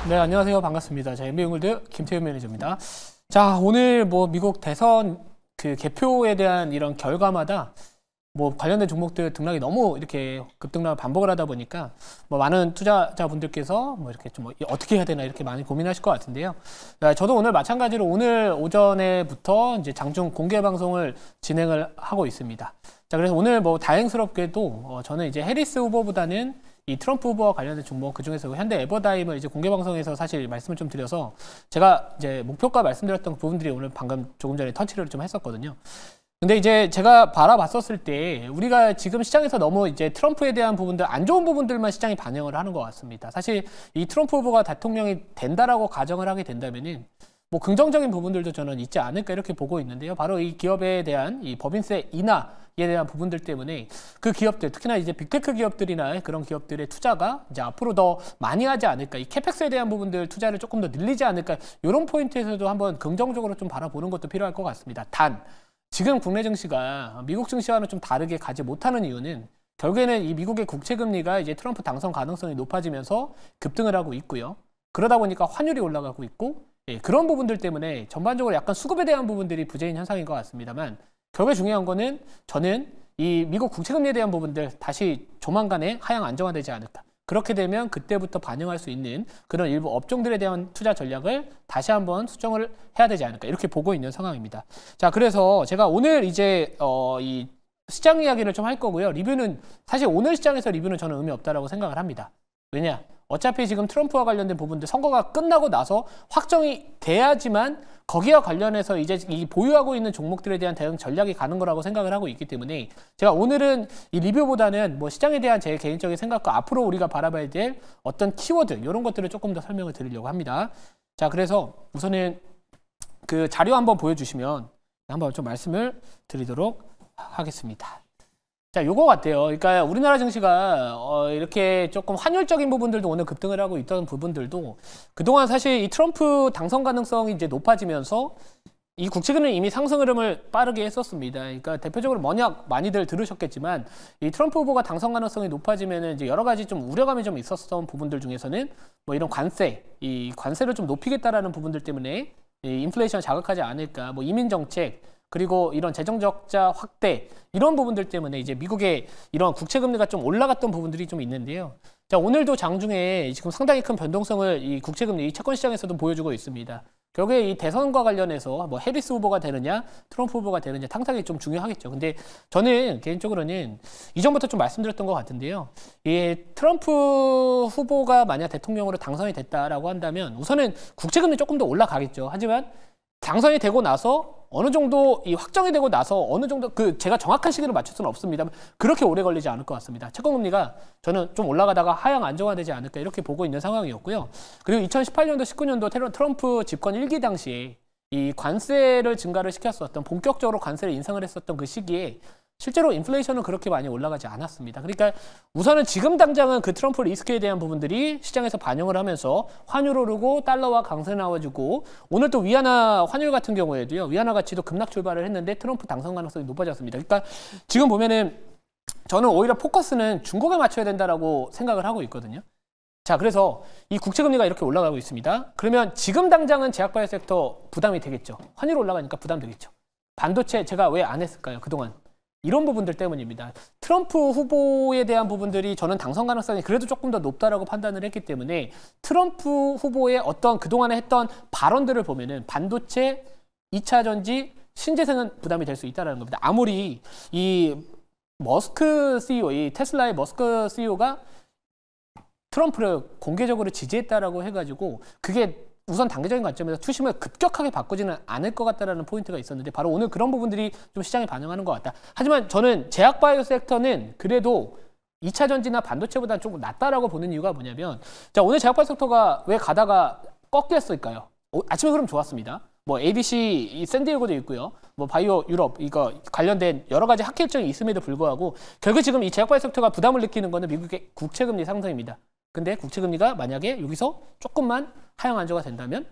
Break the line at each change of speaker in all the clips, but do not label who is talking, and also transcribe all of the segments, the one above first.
네, 안녕하세요. 반갑습니다. 자, MB용골드 김태훈 매니저입니다. 자, 오늘 미국 대선 개표에 대한 이런 결과마다 관련된 종목들 등락이 너무 이렇게 급등락을 반복을 하다 보니까 많은 투자자분들께서 이렇게 어떻게 해야 되나 이렇게 많이 고민하실 것 같은데요. 저도 오늘 마찬가지로 오늘 오전에부터 이제 장중 공개 방송을 진행을 하고 있습니다. 자, 그래서 오늘 다행스럽게도 저는 이제 해리스 후보보다는 이 트럼프 후보와 관련된 종목, 그 중에서 현대 에버다임을 이제 공개 방송에서 사실 말씀을 좀 드려서 제가 이제 목표가 말씀드렸던 부분들이 오늘 방금 조금 전에 터치를 좀 했었거든요. 근데 이제 제가 바라봤었을 때 우리가 지금 시장에서 너무 이제 트럼프에 대한 부분들, 안 좋은 부분들만 시장이 반영을 하는 것 같습니다. 사실 이 트럼프 후보가 대통령이 된다라고 가정을 하게 된다면은 긍정적인 부분들도 저는 있지 않을까 이렇게 보고 있는데요. 바로 이 기업에 대한 이 법인세 인하에 대한 부분들 때문에 그 기업들, 특히나 이제 빅테크 기업들이나 그런 기업들의 투자가 이제 앞으로 더 많이 하지 않을까, 이 캐펙스에 대한 부분들 투자를 조금 더 늘리지 않을까, 이런 포인트에서도 한번 긍정적으로 좀 바라보는 것도 필요할 것 같습니다. 단, 지금 국내 증시가 미국 증시와는 좀 다르게 가지 못하는 이유는 결국에는 이 미국의 국채 금리가 이제 트럼프 당선 가능성이 높아지면서 급등을 하고 있고요. 그러다 보니까 환율이 올라가고 있고, 그런 부분들 때문에 전반적으로 약간 수급에 대한 부분들이 부재인 현상인 것 같습니다만, 결국에 중요한 거는 저는 이 미국 국채 금리에 대한 부분들 다시 조만간에 하향 안정화되지 않을까. 그렇게 되면 그때부터 반영할 수 있는 그런 일부 업종들에 대한 투자 전략을 다시 한번 수정을 해야 되지 않을까, 이렇게 보고 있는 상황입니다. 자, 그래서 제가 오늘 이제 이 시장 이야기를 좀 할 거고요. 리뷰는 사실 오늘 시장에서 리뷰는 저는 의미 없다라고 생각을 합니다. 왜냐? 어차피 지금 트럼프와 관련된 부분들 선거가 끝나고 나서 확정이 돼야지만 거기와 관련해서 이제 이 보유하고 있는 종목들에 대한 대응 전략이 가는 거라고 생각을 하고 있기 때문에 제가 오늘은 이 리뷰보다는 시장에 대한 제 개인적인 생각과 앞으로 우리가 바라봐야 될 어떤 키워드 이런 것들을 조금 더 설명을 드리려고 합니다. 자, 그래서 우선은 그 자료 한번 보여주시면 한번 좀 말씀을 드리도록 하겠습니다. 자, 요거 같아요. 그러니까 우리나라 증시가 이렇게 조금 환율적인 부분들도 오늘 급등을 하고 있던 부분들도 그동안 사실 이 트럼프 당선 가능성이 이제 높아지면서 이 국채금리 이미 상승 흐름을 빠르게 했었습니다. 그러니까 대표적으로 많이들 들으셨겠지만 이 트럼프 후보가 당선 가능성이 높아지면은 이제 여러 가지 좀 우려감이 좀 있었던 부분들 중에서는 이런 이 관세를 좀 높이겠다라는 부분들 때문에 이 인플레이션 자극하지 않을까, 이민 정책, 그리고 이런 재정 적자 확대, 이런 부분들 때문에 이제 미국의 이런 국채 금리가 좀 올라갔던 부분들이 좀 있는데요. 자, 오늘도 장중에 지금 상당히 큰 변동성을 이 국채 금리, 이 채권 시장에서도 보여주고 있습니다. 결국에 이 대선과 관련해서 해리스 후보가 되느냐, 트럼프 후보가 되느냐 상당히 좀 중요하겠죠. 근데 저는 개인적으로는 이전부터 좀 말씀드렸던 것 같은데요. 이 트럼프 후보가 만약 대통령으로 당선이 됐다라고 한다면 우선은 국채 금리 조금 더 올라가겠죠. 하지만 당선이 되고 나서 어느 정도 이 확정이 되고 나서 어느 정도 제가 정확한 시기를 맞출 수는 없습니다만 그렇게 오래 걸리지 않을 것 같습니다. 채권금리가 저는 좀 올라가다가 하향 안정화되지 않을까 이렇게 보고 있는 상황이었고요. 그리고 2018년도, 19년도 트럼프 집권 1기 당시에 이 관세를 증가를 시켰었던, 본격적으로 관세를 인상을 했었던 그 시기에 실제로 인플레이션은 그렇게 많이 올라가지 않았습니다. 그러니까 우선은 지금 당장은 그 트럼프 리스크에 대한 부분들이 시장에서 반영을 하면서 환율 오르고 달러와 강세 나와주고, 오늘 또 위안화 환율 같은 경우에도요, 위안화 가치도 급락 출발을 했는데 트럼프 당선 가능성이 높아졌습니다. 그러니까 지금 보면은 저는 오히려 포커스는 중국에 맞춰야 된다라고 생각을 하고 있거든요. 자, 그래서 이 국채 금리가 이렇게 올라가고 있습니다. 그러면 지금 당장은 제약바이오 섹터 부담이 되겠죠. 환율 올라가니까 부담되겠죠. 반도체 제가 왜 안 했을까요? 그동안. 이런 부분들 때문입니다. 트럼프 후보에 대한 부분들이 저는 당선 가능성이 그래도 조금 더 높다라고 판단을 했기 때문에 트럼프 후보의 어떤 그동안에 했던 발언들을 보면은 반도체, 2차 전지, 신재생은 부담이 될 수 있다는 겁니다. 아무리 이 머스크 CEO, 이 테슬라의 머스크 CEO가 트럼프를 공개적으로 지지했다라고 해가지고 그게 우선 단계적인 관점에서 투심을 급격하게 바꾸지는 않을 것 같다라는 포인트가 있었는데 바로 오늘 그런 부분들이 좀 시장에 반영하는 것 같다. 하지만 저는 제약바이오 섹터는 그래도 2차 전지나 반도체보다는 조금 낫다라고 보는 이유가 뭐냐면, 자, 오늘 제약바이오 섹터가 왜 가다가 꺾였을까요? 아침에 흐름 좋았습니다. ADC 이 샌디에고도 있고요. 바이오 유럽 이거 관련된 여러 가지 학회 일정이 있음에도 불구하고 결국 지금 이 제약바이오 섹터가 부담을 느끼는 거는 미국의 국채금리 상승입니다. 근데 국채금리가 만약에 여기서 조금만 하향 안정화 된다면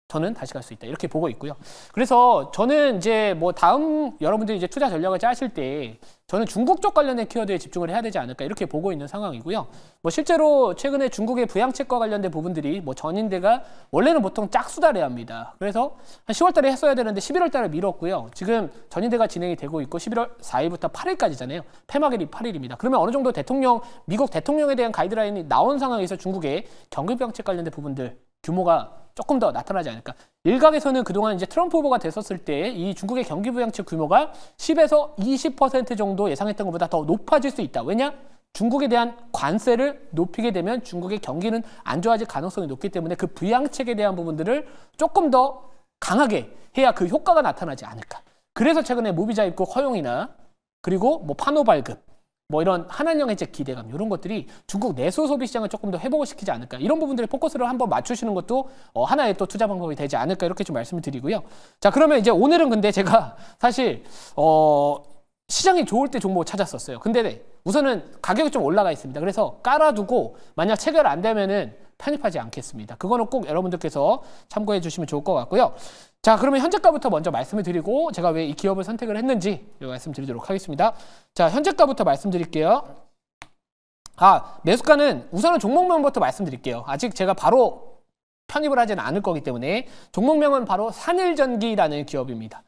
저는 다시 갈 수 있다. 이렇게 보고 있고요. 그래서 저는 이제 뭐 다음 여러분들이 이제 투자 전략을 짜실 때 저는 중국 쪽 관련된 키워드에 집중을 해야 되지 않을까 이렇게 보고 있는 상황이고요. 뭐 실제로 최근에 중국의 부양책과 관련된 부분들이 뭐 전인대가 원래는 보통 짝수달에 합니다. 그래서 한 10월 달에 했어야 되는데 11월 달에 미뤘고요. 지금 전인대가 진행이 되고 있고 11월 4일부터 8일까지잖아요. 폐막일이 8일입니다. 그러면 어느 정도 미국 대통령에 대한 가이드라인이 나온 상황에서 중국의 경기부양책 관련된 부분들 규모가 조금 더 나타나지 않을까. 일각에서는 그동안 이제 트럼프 후보가 됐었을 때 이 중국의 경기부양책 규모가 10에서 20% 정도 예상했던 것보다 더 높아질 수 있다. 왜냐? 중국에 대한 관세를 높이게 되면 중국의 경기는 안 좋아질 가능성이 높기 때문에 그 부양책에 대한 부분들을 조금 더 강하게 해야 그 효과가 나타나지 않을까. 그래서 최근에 무비자 입국 허용이나 그리고 뭐 판호 발급 뭐 이런 한한령 해제 기대감 이런 것들이 중국 내수 소비 시장을 조금 더 회복을 시키지 않을까 이런 부분들에 포커스를 한번 맞추시는 것도 하나의 또 투자 방법이 되지 않을까 이렇게 좀 말씀을 드리고요. 자 그러면 이제 오늘은 근데 제가 사실 시장이 좋을 때 종목을 찾았었어요. 근데 우선은 가격이 좀 올라가 있습니다. 그래서 깔아두고 만약 체결 안 되면은 편입하지 않겠습니다. 그거는 꼭 여러분들께서 참고해 주시면 좋을 것 같고요. 자, 그러면 현재가부터 먼저 말씀을 드리고 제가 왜 이 기업을 선택을 했는지 말씀드리도록 하겠습니다. 자, 현재가부터 말씀드릴게요. 매수가는 우선은 종목명부터 말씀드릴게요. 아직 제가 바로 편입을 하지는 않을 거기 때문에 종목명은 바로 산일전기라는 기업입니다.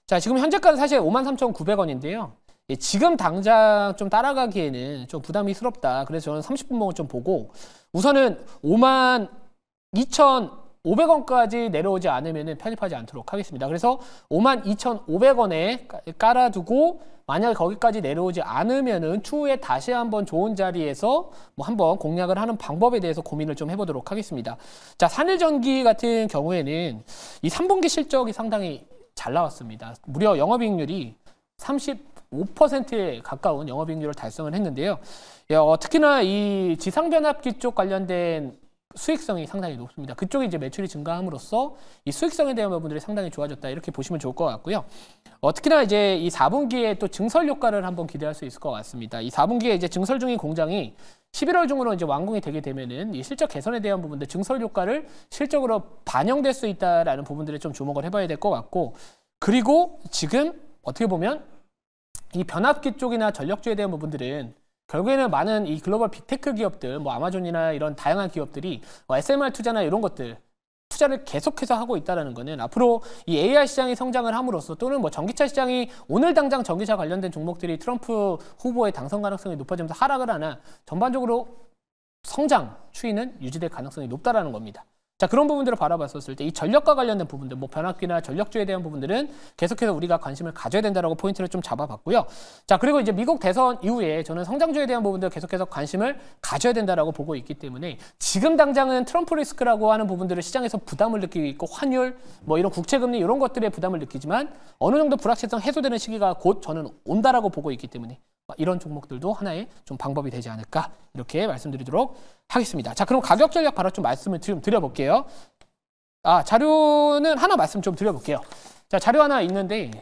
자, 지금 현재가는 사실 53,900원인데요. 지금 당장 좀 따라가기에는 좀 부담이스럽다. 그래서 저는 30분봉을 좀 보고 우선은 52,500원까지 내려오지 않으면 편입하지 않도록 하겠습니다. 그래서 52,500원에 깔아두고 만약에 거기까지 내려오지 않으면은 추후에 다시 한번 좋은 자리에서 뭐 한번 공략을 하는 방법에 대해서 고민을 좀 해보도록 하겠습니다. 자, 산일전기 같은 경우에는 이 3분기 실적이 상당히 잘 나왔습니다. 무려 영업이익률이 35%에 가까운 영업이익률을 달성을 했는데요. 특히나 이 지상변압기 쪽 관련된 수익성이 상당히 높습니다. 그쪽에 이제 매출이 증가함으로써 이 수익성에 대한 부분들이 상당히 좋아졌다 이렇게 보시면 좋을 것 같고요. 특히나 이제 이 4분기에 또 증설 효과를 한번 기대할 수 있을 것 같습니다. 이 4분기에 이제 증설 중인 공장이 11월 중으로 이제 완공이 되게 되면은 이 실적 개선에 대한 부분들 증설 효과를 실적으로 반영될 수 있다라는 부분들에 좀 주목을 해봐야 될 것 같고, 그리고 지금 어떻게 보면 이 변압기 쪽이나 전력주에 대한 부분들은 결국에는 많은 이 글로벌 빅테크 기업들, 뭐 아마존이나 이런 다양한 기업들이 SMR 투자나 이런 것들 투자를 계속해서 하고 있다는 거는 앞으로 이 AI 시장이 성장을 함으로써 또는 뭐 전기차 시장이 오늘 당장 전기차 관련된 종목들이 트럼프 후보의 당선 가능성이 높아지면서 하락을 하나 전반적으로 성장 추이는 유지될 가능성이 높다라는 겁니다. 자, 그런 부분들을 바라봤었을 때 이 전력과 관련된 부분들, 뭐 변압기나 전력주에 대한 부분들은 계속해서 우리가 관심을 가져야 된다라고 포인트를 좀 잡아봤고요. 자, 그리고 이제 미국 대선 이후에 저는 성장주에 대한 부분들 계속해서 관심을 가져야 된다라고 보고 있기 때문에 지금 당장은 트럼프 리스크라고 하는 부분들을 시장에서 부담을 느끼고 있고 환율, 뭐 이런 국채금리 이런 것들에 부담을 느끼지만 어느 정도 불확실성 해소되는 시기가 곧 저는 온다라고 보고 있기 때문에 이런 종목들도 하나의 좀 방법이 되지 않을까 이렇게 말씀드리도록 하겠습니다. 자, 그럼 가격 전략 바로 좀 말씀을 좀 드려볼게요. 자료는 하나 말씀 좀 드려볼게요. 자, 자료 하나 있는데,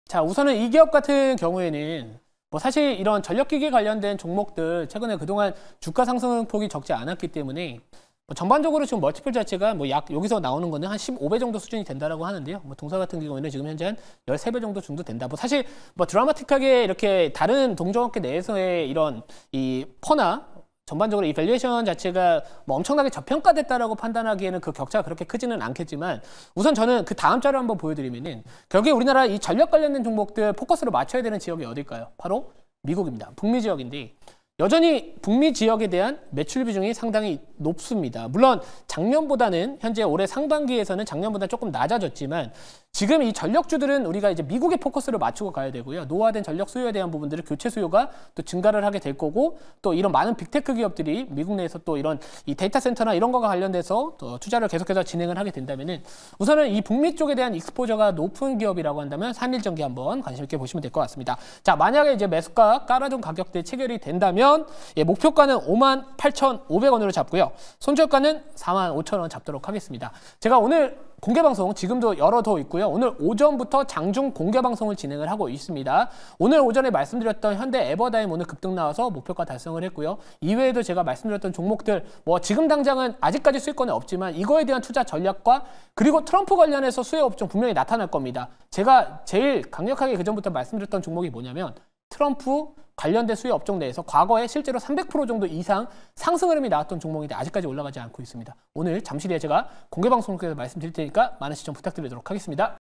자, 우선은 이 기업 같은 경우에는 뭐 사실 이런 전력기기 관련된 종목들 최근에 그동안 주가 상승폭이 적지 않았기 때문에 뭐 전반적으로 지금 멀티플 자체가 뭐 약 여기서 나오는 거는 한 15배 정도 수준이 된다라고 하는데요. 뭐 동사 같은 경우에는 지금 현재 한 13배 정도 된다. 뭐 사실 뭐 드라마틱하게 이렇게 다른 동종업계 내에서의 이런 이 퍼나 전반적으로 이 밸류에이션 자체가 뭐 엄청나게 저평가됐다라고 판단하기에는 그 격차가 그렇게 크지는 않겠지만 우선 저는 그 다음 자료 한번 보여드리면은 결국에 우리나라 이 전력 관련된 종목들 포커스를 맞춰야 되는 지역이 어딜까요? 바로 미국입니다. 북미 지역인데 여전히 북미 지역에 대한 매출 비중이 상당히 높습니다. 물론 작년보다는 현재 올해 상반기에서는 작년보다 조금 낮아졌지만 지금 이 전력주들은 우리가 이제 미국에 포커스를 맞추고 가야 되고요. 노화된 전력 수요에 대한 부분들을 교체 수요가 또 증가를 하게 될 거고 또 이런 많은 빅테크 기업들이 미국 내에서 또 이런 이 데이터 센터나 이런 거가 관련돼서 또 투자를 계속해서 진행을 하게 된다면은 우선은 이 북미 쪽에 대한 익스포저가 높은 기업이라고 한다면 산일전기 한번 관심 있게 보시면 될 것 같습니다. 자, 만약에 이제 매수가 깔아둔 가격대 체결이 된다면 되면 목표가는 58,500원으로 잡고요. 손절가는 45,000원 잡도록 하겠습니다. 제가 오늘 공개방송 지금도 열어두고 있고요. 오늘 오전부터 장중 공개방송을 진행을 하고 있습니다. 오늘 오전에 말씀드렸던 현대 에버다임 오늘 급등 나와서 목표가 달성을 했고요. 이외에도 제가 말씀드렸던 종목들 지금 당장은 아직까지 수익권이 없지만 이거에 대한 투자 전략과 그리고 트럼프 관련해서 수혜 업종 분명히 나타날 겁니다. 제가 제일 강력하게 그전부터 말씀드렸던 종목이 뭐냐면 트럼프 관련된 수혜 업종 내에서 과거에 실제로 300% 정도 이상 상승 흐름이 나왔던 종목인데 아직까지 올라가지 않고 있습니다. 오늘 잠시 뒤에 제가 공개방송에서 말씀드릴 테니까 많은 시청 부탁드리도록 하겠습니다.